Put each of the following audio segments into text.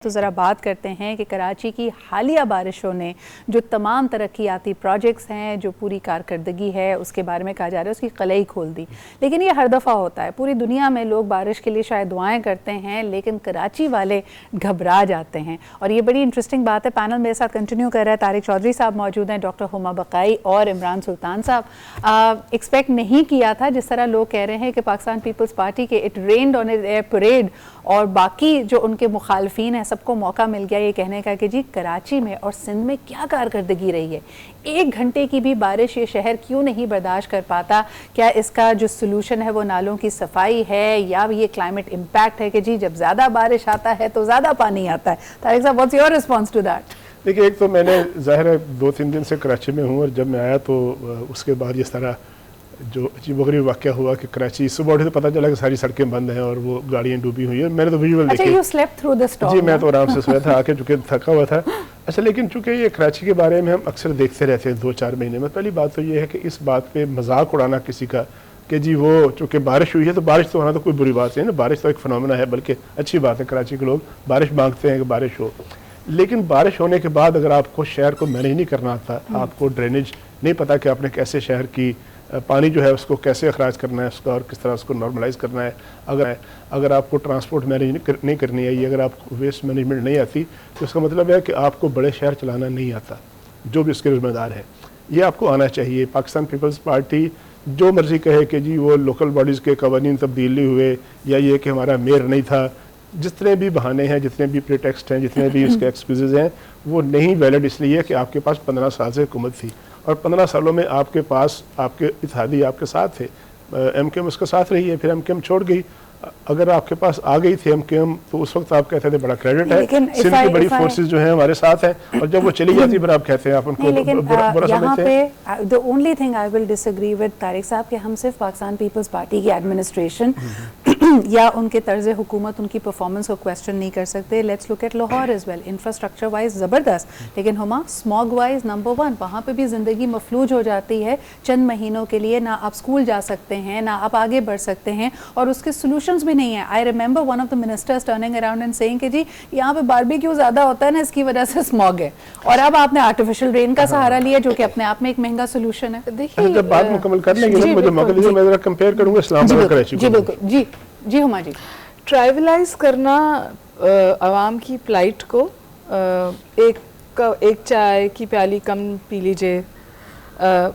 تو ذرا بات کرتے ہیں کہ کراچی کی حالیہ بارشوں نے جو تمام ترقیاتی پروجیکٹس ہیں، جو پوری کارکردگی ہے اس کے بارے میں کہا جا رہا ہے اس کی قلعی کھول دی. لیکن یہ ہر دفعہ ہوتا ہے، پوری دنیا میں لوگ بارش کے لیے شاید دعائیں کرتے ہیں، لیکن کراچی والے گھبرا جاتے ہیں. اور یہ بڑی انٹرسٹنگ بات ہے. پینل میرے ساتھ کنٹینیو کر رہا ہے. طارق چودھری صاحب موجود ہیں، ڈاکٹر ہما بقائی اور عمران سلطان صاحب. ایکسپیکٹ نہیں کیا تھا جس طرح لوگ کہہ رہے ہیں کہ پاکستان پیپلز پارٹی کے it rained on a parade, اور باقی جو ان کے مخالفین ہیں سب کو موقع مل گیا یہ کہنے کا کہ جی کراچی میں اور سندھ میں کیا کارکردگی رہی ہے. 1 گھنٹے کی بھی بارش یہ شہر کیوں نہیں برداشت کر پاتا؟ کیا اس کا جو سلوشن ہے وہ نالوں کی صفائی ہے، یا یہ کلائمیٹ امپیکٹ ہے کہ جی جب زیادہ بارش آتا ہے تو زیادہ پانی آتا ہے؟ طارق صاحب، what's your response to that? دیکھیے، ایک تو میں نے ظاہر ہے 2-3 دن سے کراچی میں ہوں، اور جب میں آیا تو اس کے بعد اس طرح جو عجیب و غریب واقعہ ہوا کہ کراچی صبح اٹھے تو پتہ چلا کہ ساری سڑکیں بند ہیں اور وہ گاڑیاں ڈوبی ہوئی ہیں. میں نے تو ویژول دیکھے. اچھا، you slept through the storm? جی، میں تو آرام سے سویا تھا آ کے، چونکہ تھکا ہوا تھا. اچھا، لیکن چونکہ یہ کراچی کے بارے میں ہم اکثر دیکھتے رہتے ہیں 2-4 مہینے میں. پہلی بات تو یہ ہے کہ اس بات پہ مذاق اڑانا کسی کا کہ جی وہ چونکہ بارش ہوئی ہے تو بارش تو ہونا تو کوئی بری بات نہیں ہے نا. بارش تو ایک فنومینا ہے، بلکہ اچھی بات ہے. کراچی کے لوگ بارش مانگتے ہیں کہ بارش ہو، لیکن بارش ہونے کے بعد اگر آپ کو شہر کو مینیج نہیں کرنا آتا، آپ کو ڈرینیج نہیں پتا کہ آپ نے کیسے شہر کی پانی جو ہے اس کو کیسے اخراج کرنا ہے اس کا، اور کس طرح اس کو نارملائز کرنا ہے. اگر آپ کو ٹرانسپورٹ مینیج نہیں کرنی آئی، اگر آپ کو ویسٹ مینجمنٹ نہیں آتی، تو اس کا مطلب ہے کہ آپ کو بڑے شہر چلانا نہیں آتا، جو بھی اس کے ذمہ دار ہے. یہ آپ کو آنا چاہیے. پاکستان پیپلز پارٹی جو مرضی کہے کہ جی وہ لوکل باڈیز کے قوانین تبدیلی ہوئے، یا یہ کہ ہمارا میئر نہیں تھا، جتنے بھی بہانے ہیں، جتنے بھی پریٹیکسٹ ہیں، جتنے بھی اس کے ایکسکیوزز ہیں، وہ نہیں ویلڈ اس لیے کہ آپ کے پاس 15 سال سے حکومت تھی، اور 15 سالوں میں آپ کے پاس آپ کے اتحادی آپ کے ساتھ تھے. ایم کیو ایم اس کے ساتھ رہی ہے، پھر ایم کیو ایم چھوڑ گئی. اگر آپ کے پاس آ گئی تھی ایم کیو ایم تو اس وقت آپ کہتے تھے بڑا کریڈٹ ہے، سندھ کی بڑی فورسز جو ہیں ہمارے ساتھ ہیں، اور جب وہ چلی جاتی پھر آپ کہتے ہیں آپ ان کو برا سمجھتے ہیں. the only thing I will disagree with Tariq صاحب کہ ہم صرف پاکستان پیپلز پارٹی کی ایڈمنسٹریشن یا ان کے طرز حکومت، ان کی پرفارمنس کو کویسچن نہیں کر سکتے. Let's look at Lahore as well. Infrastructure wise زبردست، لیکن ہما اسماگ وائز نمبر 1. وہاں پہ بھی زندگی مفلوج ہو جاتی ہے چند مہینوں کے لیے. نہ آپ اسکول جا سکتے ہیں، نہ آپ آگے بڑھ سکتے ہیں، اور اس کے سولوشنز بھی نہیں ہیں. I remember one of the ministers turning around and saying کہ جی یہاں پہ باربیکیو زیادہ ہوتا ہے نا، اس کی وجہ سے اسماگ ہے. اور اب آپ نے آرٹیفیشل رین کا سہارا لیا جو کہ اپنے آپ میں ایک مہنگا سولوشن ہے. دیکھیے، جب بات مکمل کر لیں گے مجھے موقع دیجیے، میں ذرا کمپیئر کروں گا اسلام آباد کراچی کو. جی بالکل. جی ہما جی. ٹرائیولائز کرنا عوام کی پلائٹ کو، ایک چائے کی پیالی کم پی لیجئے،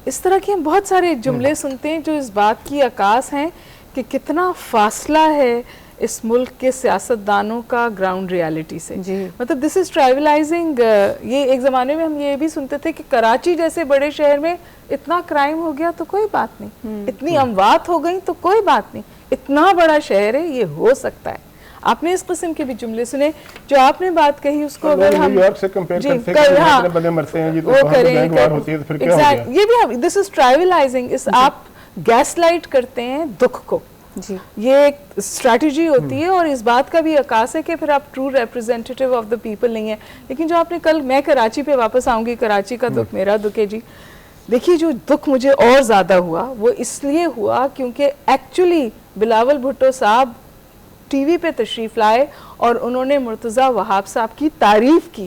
اس طرح کے ہم بہت سارے جملے سنتے ہیں جو اس بات کی عکاس ہیں کہ کتنا فاصلہ ہے اس ملک کے سیاستدانوں کا گراؤنڈ ریالٹی سے. مطلب دس از ٹرائیولائزنگ. یہ ایک زمانے میں ہم یہ بھی سنتے تھے کہ کراچی جیسے بڑے شہر میں اتنا کرائم ہو گیا تو کوئی بات نہیں، اتنی اموات ہو گئی تو کوئی بات نہیں، اتنا بڑا شہر ہے یہ ہو سکتا ہے. آپ نے اس قسم کے بھی جملے سنے. جو آپ نے بات کہی اس کو اگر ہم نیو یارک سے کمپیئر کرتے ہیں کہ اتنے بندے مرتے ہیں، وہ کریں، یہ بھی دس از ٹرائیولائزنگ. آپ گیس لائٹ کرتے ہیں دکھ کو. جی، یہ ایک اسٹریٹجی ہوتی ہے، اور اس بات کا بھی عکاس ہے کہ پھر آپ true representative of the people نہیں ہیں. لیکن جو آپ نے کل، میں کراچی پہ واپس آؤں گی، کراچی کا دکھ میرا دکھ ہے جی. دیکھیے، جو دکھ مجھے اور زیادہ ہوا وہ اس لیے ہوا کیونکہ ایکچولی بلاول بھٹو صاحب ٹی وی پہ تشریف لائے اور انہوں نے مرتضیٰ وہاب صاحب کی تعریف کی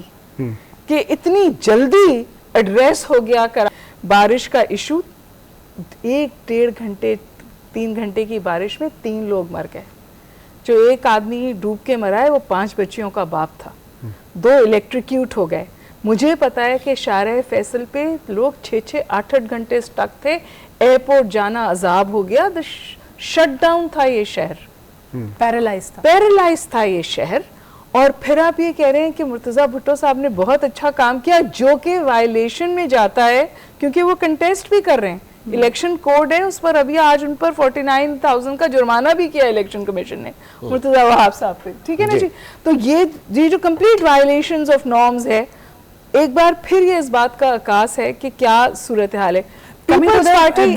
کہ اتنی جلدی ایڈریس ہو گیا بارش کا ایشو. 1-1.5 گھنٹے 3 گھنٹے کی بارش میں 3 لوگ مر گئے. جو ایک آدمی ڈوب کے مرا ہے وہ 5 بچیوں کا باپ تھا. 2 الیکٹریکیوٹ ہو گئے. مجھے پتا ہے کہ شارع فیصل پہ لوگ 6-8 گھنٹے سٹک تھے. ایئرپورٹ جانا عذاب ہو گیا. شٹ ڈاؤن تھا یہ شہر، پیرالائز تھا یہ شہر. اور پھر آپ یہ کہہ رہے ہیں کہ مرتضیٰ بھٹو صاحب نے بہت اچھا کام کیا، جو کہ وائلیشن میں جاتا ہے کیونکہ وہ کنٹیسٹ بھی کر رہے ہیں. الیکشن کوڈ ہے اس پر، ابھی آج ان پر 49,000 کا جرمانہ بھی کیا الیکشن کمیشن نے مرتضیٰ وہاب صاحب پہ. ٹھیک ہے نا جی. تو یہ جو کمپلیٹ وائلیشنز آف نارمز ہے، ایک بار پھر یہ اس بات کا عکاس ہے کہ کیا صورتحال ہے. پیپلز پارٹی،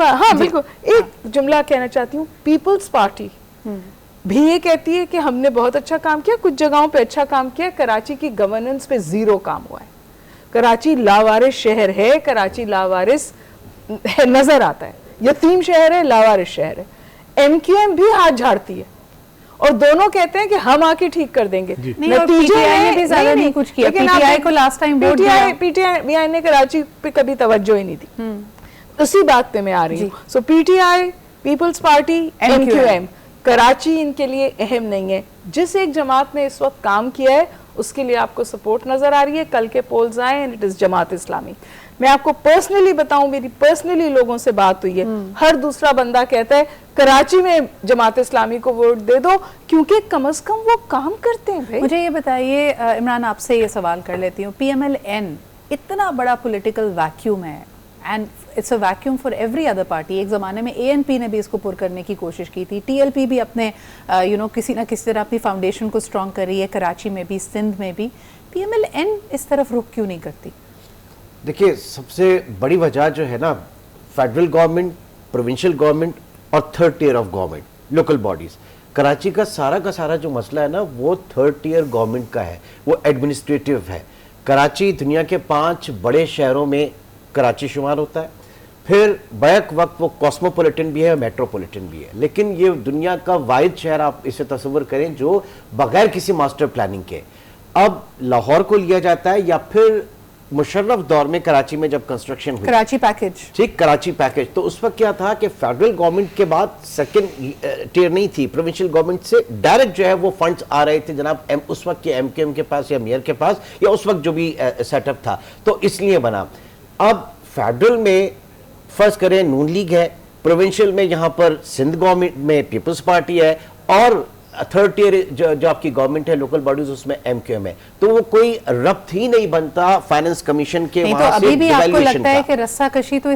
ہاں بالکل ایک جملہ کہنا چاہتی ہوں. پیپلز پارٹی بھی یہ کہتی ہے کہ ہم نے بہت اچھا کام کیا، کچھ جگہوں پہ اچھا کام کیا. کراچی کی گورننس پہ 0 کام ہوا ہے. کراچی لاوارث شہر ہے، کراچی لاوارث نظر آتا ہے. یتیم شہر ہے، لاوارث شہر ہے. ایم کیو ایم بھی ہاتھ جھاڑتی ہے اور دونوں کہتے ہیں کہ ہم آ کے ٹھیک کر دیں گے. نہیں، اور PTI نے بھی زیادہ نہیں کچھ کیا. PTI کو لاسٹ ٹائم ووٹ دیا. PTI نے کراچی پہ کبھی توجہ ہی نہیں دی. اسی بات پہ میں آ رہی ہوں. So PTI، Peoples Party, MQM، Karachi ان کے لیے اہم نہیں ہے. جس ایک جماعت نے اس وقت کام کیا ہے اس کے لیے آپ کو سپورٹ نظر آ رہی ہے. کل کے پولز آئے and it is Jamaat Islami. میں آپ کو پرسنلی بتاؤں، میری پرسنلی لوگوں سے بات ہوئی ہے، ہر دوسرا بندہ کہتا ہے کراچی میں جماعت اسلامی کو ووٹ دے دو کیونکہ کم از کم وہ کام کرتے ہیں. بھائی مجھے یہ بتائیے عمران، آپ سے یہ سوال کر لیتی ہوں. PMLN اتنا بڑا پولیٹیکل ویکیوم ہے and it's a vacuum for every other party. ایک زمانے میں ANP نے بھی اس کو پر کرنے کی کوشش کی تھی. TLP بھی اپنے کسی نہ کسی طرح اپنی فاؤنڈیشن کو اسٹرانگ کر رہی ہے، کراچی میں بھی، سندھ میں بھی. PMLN اس طرف رخ کیوں نہیں کرتی؟ دیکھیے، سب سے بڑی وجہ جو ہے نا، فیڈرل گورنمنٹ، پروونشل گورنمنٹ اور third tier of government, local bodies. Karachi کا سارا جو مسئلہ ہے نا وہ تھرڈ ٹیئر گورنمنٹ کا ہے، وہ ایڈمنسٹریٹو ہے. کراچی دنیا کے 5 بڑے شہروں میں کراچی شمار ہوتا ہے. پھر بیک وقت وہ کاسموپولیٹن بھی ہے، میٹروپولیٹن بھی ہے. لیکن یہ دنیا کا واحد شہر آپ اسے تصور کریں جو بغیر کسی ماسٹر پلاننگ کے. اب لاہور کو لیا جاتا ہے، یا پھر مشرف دور میں کراچی میں جب کنسٹرکشن ہوئی، کراچی پیکج، ٹھیک، کراچی پیکج، تو اس وقت کیا تھا کہ فیڈرل گورنمنٹ کے بعد سیکنڈ ٹیئر نہیں تھی، پروونشل گورنمنٹ سے ڈائریکٹ جو ہے وہ فنڈز آ رہے تھے جناب اس وقت کے MQM کے پاس یا میئر کے پاس، یا اس وقت جو بھی سیٹ اپ تھا. تو اس لیے بنا. اب فیڈرل میں فرض کریں نون لیگ ہے، پروونشل میں یہاں پر سندھ گورنمنٹ میں پیپلز پارٹی ہے، اور تھرڈ ٹیئر جو آپ کی گورنمنٹ ہے، لوکل باڈیز، اس میں MQM ہے. تو وہ کوئی ربط ہی نہیں بنتا فائنانس کمیشن کے نہیں تو ابھی بھی آپ کو لگتا ہے کہ رسہ کشی تو